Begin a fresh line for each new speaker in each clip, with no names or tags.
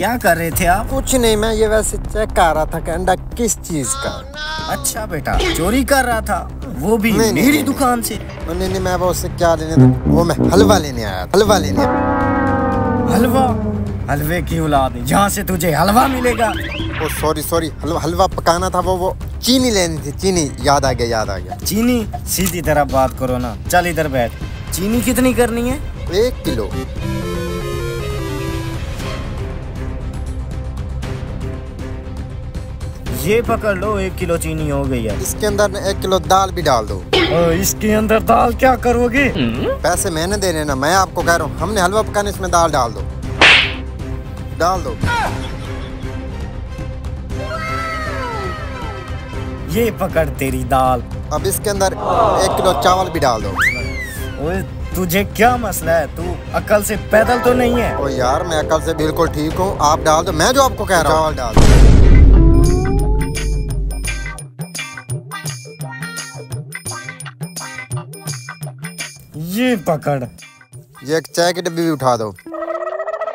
क्या कर रहे थे आप?
कुछ नहीं, मैं ये वैसे चेक कर रहा था कि अंडा किस चीज का।
अच्छा बेटा, चोरी कर रहा था, वो भी
नहीं,
मेरी
नहीं,
दुकान से।
नहीं, मैं वो उससे क्या लेने था, वो मैं हलवा लेने आया था। हलवा लेने।
हलवा? हलवे की औलाद है, जहाँ से तुझे हलवा मिलेगा।
ओ सॉरी, हलवा पकाना था। वो चीनी लेनी थी, चीनी। याद आ गया।
चीनी? सीधी तरह बात करो ना। चल इधर बैठ। चीनी कितनी करनी है?
1 किलो।
ये पकड़ लो, 1 किलो चीनी हो गई है।
इसके अंदर 1 किलो दाल भी डाल दो।
इसके अंदर दाल क्या करोगे?
पैसे मैंने देने ना, मैं आपको कह रहा हूँ। हमने हलवा पकाने, इसमें दाल डाल दो।
ये पकड़ तेरी दाल।
अब इसके अंदर 1 किलो चावल भी डाल दो।
ओए तुझे क्या मसला है? तू अकल से पैदल तो नहीं है?
ओ यार, मैं अकल से बिल्कुल ठीक हूँ। आप डाल दो, मैं जो आपको कह रहा हूँ। चावल डाल दो।
ये पकड़।
ये एक चाय की डब्बी भी उठा दो।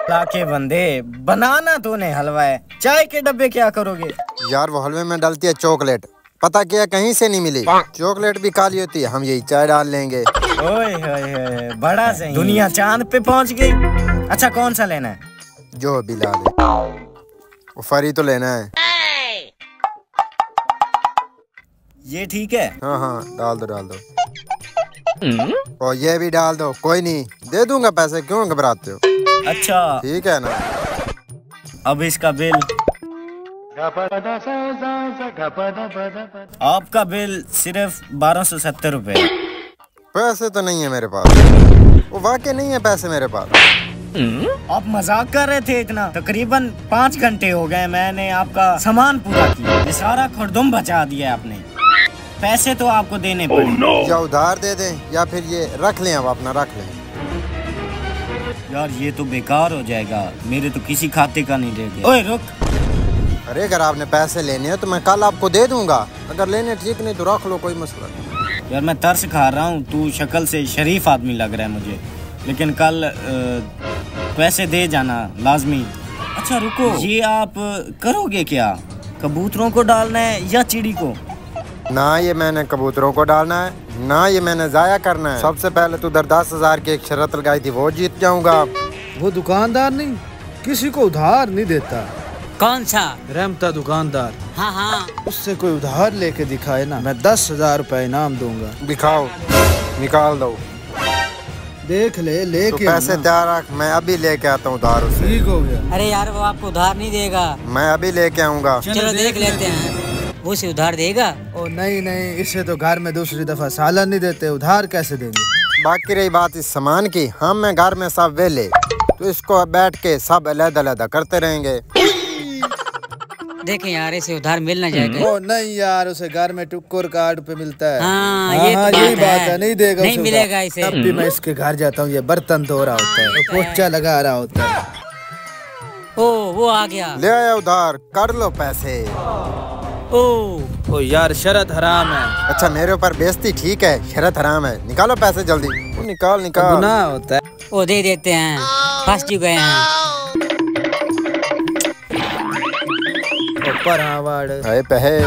लाके बंदे, बनाना तूने हलवा है, चाय के डब्बे क्या करोगे?
यार वो हलवे में डलती है चॉकलेट, पता किया कहीं से नहीं मिली। चॉकलेट भी काली होती है, हम यही चाय डाल लेंगे।
ओए होए, बड़ा सही, दुनिया चांद पे पहुंच गई। अच्छा कौन सा लेना है?
जो भी ला दे। वो फरी तो लेना है।
ये ठीक है?
हाँ, डाल दो। और ये भी डाल दो। कोई नहीं, दे दूंगा पैसे, क्यों घबराते हो?
अच्छा
ठीक है ना।
अब इसका बिल। आपका बिल सिर्फ 1270 रुपए।
पैसे तो नहीं है मेरे पास। वो वाकई नहीं है पैसे मेरे पास।
आप मजाक कर रहे थे इतना? तकरीबन 5 घंटे हो गए, मैंने आपका सामान पूरा किया, ये सारा खुरदुम बचा दिया आपने। पैसे तो आपको देने पड़े।
या उधार दे दें या फिर ये रख लें, अब अपना रख लें।
यार ये तो बेकार हो जाएगा, मेरे तो किसी खाते का नहीं रह गया। ओए रुक।
अरे अगर आपने पैसे लेने हैं तो मैं कल आपको दे दूंगा, अगर लेने ठीक नहीं तो रख लो, कोई मसला नहीं।
यार मैं तरस खा रहा हूँ, तू शक्ल से शरीफ आदमी लग रहा है मुझे, लेकिन कल पैसे दे जाना लाजमी। अच्छा रुको, ये आप करोगे क्या? कबूतरों को डालना है या चिड़ी को?
ना ये मैंने कबूतरों को डालना है, ना ये मैंने जाया करना है। सबसे पहले तो उधर 10,000 की एक शर्त लगाई थी, वो जीत जाऊंगा।
वो दुकानदार नहीं, किसी को उधार नहीं देता।
कौन सा?
रहमता दुकानदार।
हाँ,
उससे कोई उधार लेके दिखाए ना, मैं 10,000 रुपए इनाम दूंगा।
दिखाओ, निकाल दो।
देख ले, लेके
तो पैसे तैयार रख, मैं अभी लेके आता हूँ उधार उससे।
ठीक हो गया।
अरे यार वो आपको उधार नहीं देगा।
मैं अभी लेके आऊंगा।
चलो देख लेते हैं, वो उसे उधार देगा।
ओ नहीं, इसे तो घर में दूसरी दफा सालन नहीं देते, उधार कैसे देंगे?
बाकी रही बात इस सामान की, हम मैं घर में सब वेले, तो इसको बैठ के सब अलग-अलग करते रहेंगे।
देखें यार, इसे उधार मिल ना जाएगा।
ओ नहीं यार, उसे घर में टुक्कर कार्ड पे मिलता है।
हाँ,
यही बात है, नहीं देगा,
नहीं मिलेगा इसे।
तब भी मैं इसके घर जाता हूँ, ये बर्तन धो रहा होता है, पोछा लगा रहा होता है।
ओ वो आ गया।
ले आया उधार, कर लो पैसे।
ओ यार शरत हराम है।
अच्छा मेरे ऊपर बेइज्जती ठीक है, शरत हराम है। निकालो पैसे जल्दी। वो निकाल।
गुनाह होता है।
वो दे देते हैं, फंस चुके हैं।
ऊपर हाँ वाड़।
पहे